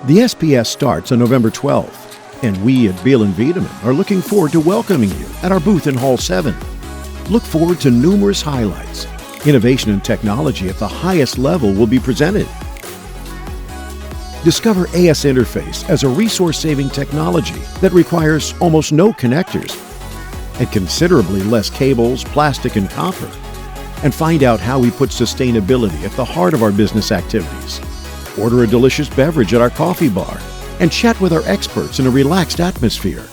The SPS starts on November 12th, and we at Bihl+Wiedemann are looking forward to welcoming you at our booth in Hall 7. Look forward to numerous highlights. Innovation and technology at the highest level will be presented. Discover AS Interface as a resource-saving technology that requires almost no connectors and considerably less cables, plastic, and copper. And find out how we put sustainability at the heart of our business activities. Order a delicious beverage at our coffee bar and chat with our experts in a relaxed atmosphere.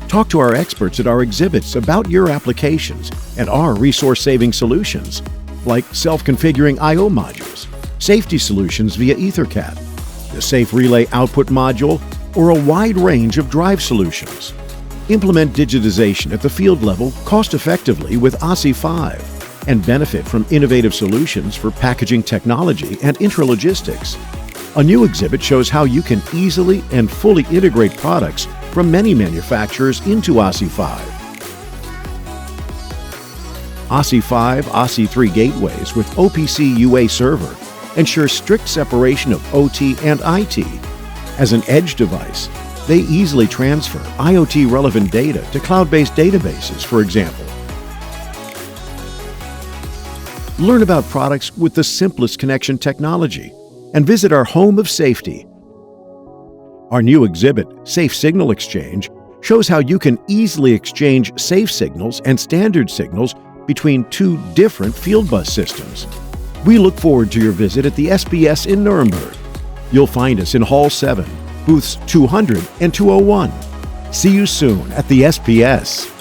Talk to our experts at our exhibits about your applications and our resource-saving solutions, like self-configuring I/O modules, safety solutions via EtherCAT, the Safe Relay Output Module, or a wide range of drive solutions. Implement digitization at the field level cost-effectively with OSSI 5 and benefit from innovative solutions for packaging technology and intralogistics. A new exhibit shows how you can easily and fully integrate products from many manufacturers into OSSI 5. OSSI 5, OSSI 3 gateways with OPC UA server ensure strict separation of OT and IT. As an edge device, they easily transfer IoT-relevant data to cloud-based databases, for example. Learn about products with the simplest connection technology and visit our home of safety. Our new exhibit, Safe Signal Exchange, shows how you can easily exchange safe signals and standard signals between two different field bus systems. We look forward to your visit at the SPS in Nuremberg. You'll find us in Hall 7, booths 200 and 201. See you soon at the SPS.